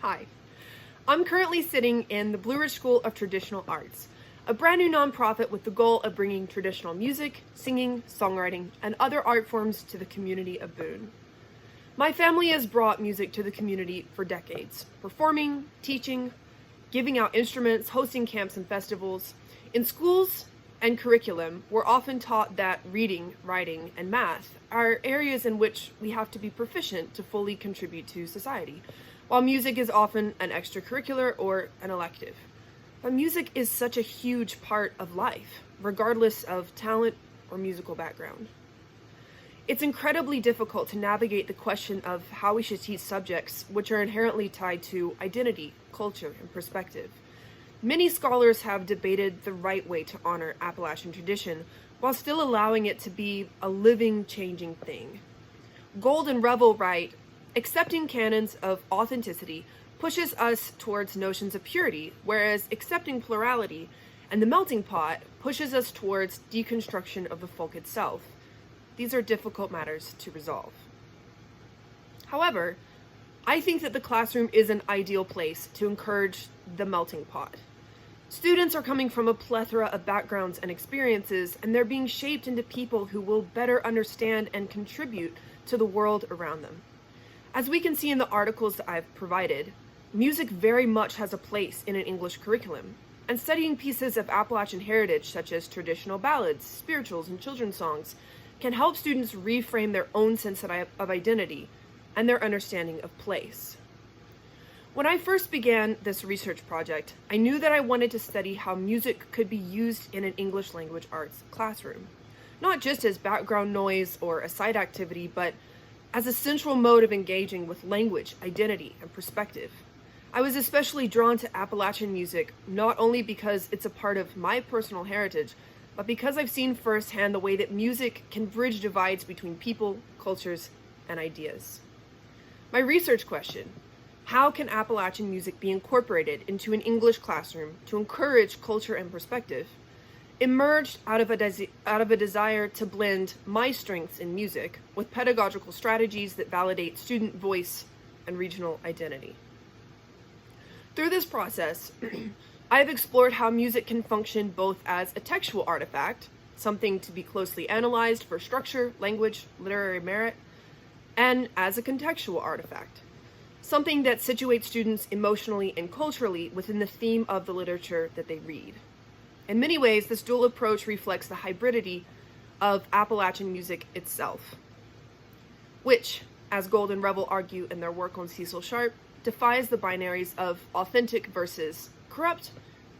Hi, I'm currently sitting in the Blue Ridge School of Traditional Arts, a brand new nonprofit with the goal of bringing traditional music, singing, songwriting, and other art forms to the community of Boone. My family has brought music to the community for decades, performing, teaching, giving out instruments, hosting camps and festivals. In schools and curriculum, we're often taught that reading, writing, and math are areas in which we have to be proficient to fully contribute to society, while music is often an extracurricular or an elective. But music is such a huge part of life, regardless of talent or musical background. It's incredibly difficult to navigate the question of how we should teach subjects which are inherently tied to identity, culture, and perspective. Many scholars have debated the right way to honor Appalachian tradition while still allowing it to be a living, changing thing. Gold and Revel write, accepting canons of authenticity pushes us towards notions of purity, whereas accepting plurality and the melting pot pushes us towards deconstruction of the folk itself. These are difficult matters to resolve. However, I think that the classroom is an ideal place to encourage the melting pot. Students are coming from a plethora of backgrounds and experiences, and they're being shaped into people who will better understand and contribute to the world around them. As we can see in the articles that I've provided, music very much has a place in an English curriculum, and studying pieces of Appalachian heritage such as traditional ballads, spirituals, and children's songs can help students reframe their own sense of identity and their understanding of place. When I first began this research project, I knew that I wanted to study how music could be used in an English language arts classroom, not just as background noise or a side activity, but as a central mode of engaging with language, identity, and perspective. I was especially drawn to Appalachian music, not only because it's a part of my personal heritage, but because I've seen firsthand the way that music can bridge divides between people, cultures, and ideas. My research question: how can Appalachian music be incorporated into an English classroom to encourage culture and perspective, emerged out of a desire to blend my strengths in music with pedagogical strategies that validate student voice and regional identity. Through this process, I have explored how music can function both as a textual artifact, something to be closely analyzed for structure, language, literary merit, and as a contextual artifact, something that situates students emotionally and culturally within the theme of the literature that they read. In many ways, this dual approach reflects the hybridity of Appalachian music itself, which, as Gold and Revel argue in their work on Cecil Sharp, defies the binaries of authentic versus corrupt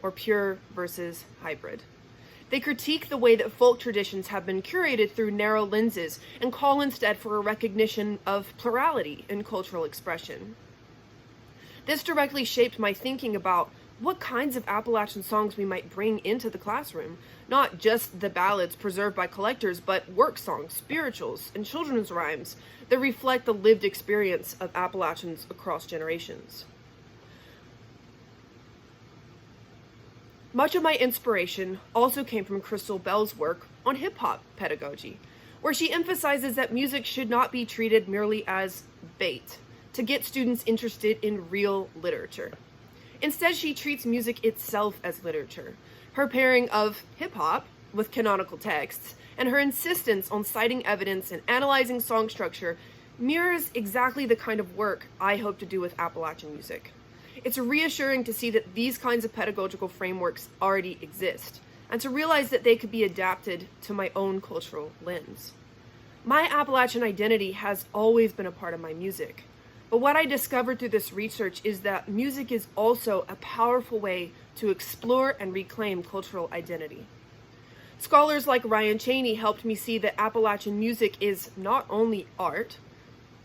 or pure versus hybrid. They critique the way that folk traditions have been curated through narrow lenses and call instead for a recognition of plurality in cultural expression. This directly shaped my thinking about what kinds of Appalachian songs we might bring into the classroom, not just the ballads preserved by collectors, but work songs, spirituals, and children's rhymes that reflect the lived experience of Appalachians across generations. Much of my inspiration also came from Crystal Bell's work on hip-hop pedagogy, where she emphasizes that music should not be treated merely as bait to get students interested in real literature. Instead, she treats music itself as literature. Her pairing of hip-hop with canonical texts and her insistence on citing evidence and analyzing song structure mirrors exactly the kind of work I hope to do with Appalachian music. It's reassuring to see that these kinds of pedagogical frameworks already exist, and to realize that they could be adapted to my own cultural lens. My Appalachian identity has always been a part of my music, but what I discovered through this research is that music is also a powerful way to explore and reclaim cultural identity. Scholars like Ryan Cheney helped me see that Appalachian music is not only art,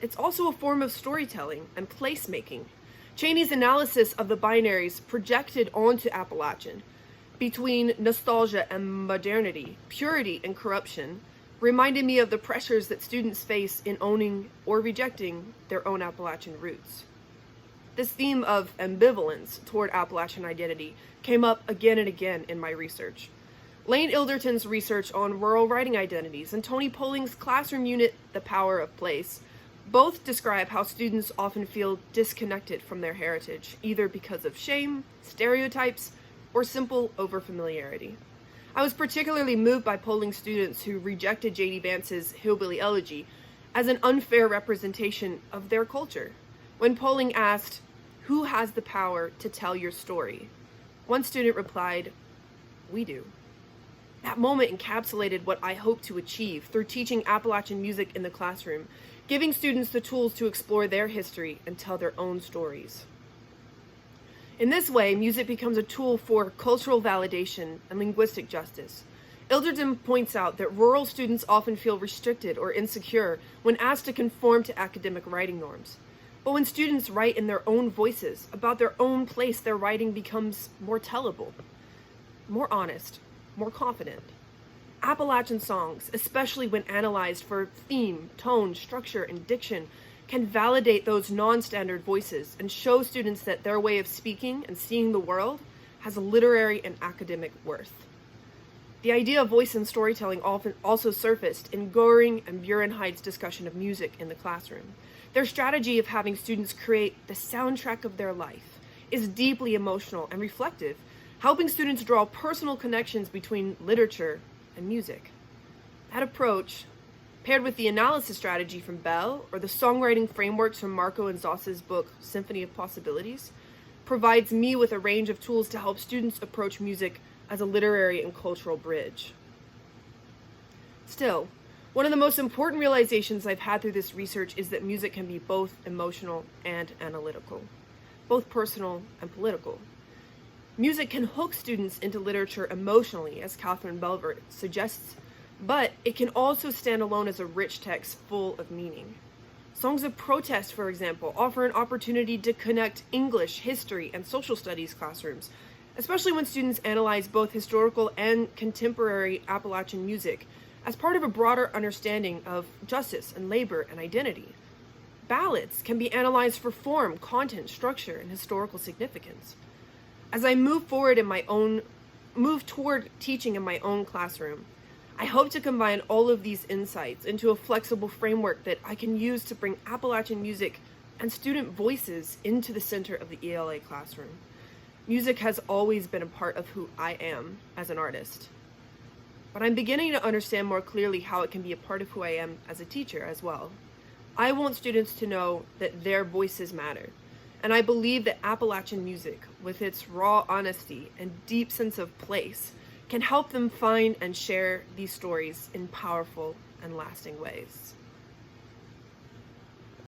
it's also a form of storytelling and placemaking. Cheney's analysis of the binaries projected onto Appalachian between nostalgia and modernity, purity and corruption, reminded me of the pressures that students face in owning or rejecting their own Appalachian roots. This theme of ambivalence toward Appalachian identity came up again and again in my research. Lane Ilderton's research on rural writing identities and Tony Polling's classroom unit, The Power of Place, Both describe how students often feel disconnected from their heritage, either because of shame, stereotypes, or simple overfamiliarity. I was particularly moved by polling students who rejected J.D. Vance's Hillbilly Elegy as an unfair representation of their culture. When polling asked, "Who has the power to tell your story?" one student replied, "We do." That moment encapsulated what I hope to achieve through teaching Appalachian music in the classroom, giving students the tools to explore their history and tell their own stories. In this way, music becomes a tool for cultural validation and linguistic justice. Ilderton points out that rural students often feel restricted or insecure when asked to conform to academic writing norms. But when students write in their own voices about their own place, their writing becomes more tellable, more honest, more confident. Appalachian songs, especially when analyzed for theme, tone, structure, and diction, can validate those non-standard voices and show students that their way of speaking and seeing the world has a literary and academic worth. The idea of voice and storytelling often also surfaced in Goering and Burenheid's discussion of music in the classroom. Their strategy of having students create the soundtrack of their life is deeply emotional and reflective, helping students draw personal connections between literature and music. That approach, paired with the analysis strategy from Bell or the songwriting frameworks from Marco and Zoss's book, Symphony of Possibilities, provides me with a range of tools to help students approach music as a literary and cultural bridge. Still, one of the most important realizations I've had through this research is that music can be both emotional and analytical, both personal and political. Music can hook students into literature emotionally, as Catherine Belvert suggests, but it can also stand alone as a rich text full of meaning. Songs of protest, for example, offer an opportunity to connect English, history, and social studies classrooms, especially when students analyze both historical and contemporary Appalachian music as part of a broader understanding of justice and labor and identity. Ballads can be analyzed for form, content, structure, and historical significance. As I move toward teaching in my own classroom, I hope to combine all of these insights into a flexible framework that I can use to bring Appalachian music and student voices into the center of the ELA classroom. Music has always been a part of who I am as an artist, but I'm beginning to understand more clearly how it can be a part of who I am as a teacher as well. I want students to know that their voices matter. And I believe that Appalachian music, with its raw honesty and deep sense of place, can help them find and share these stories in powerful and lasting ways.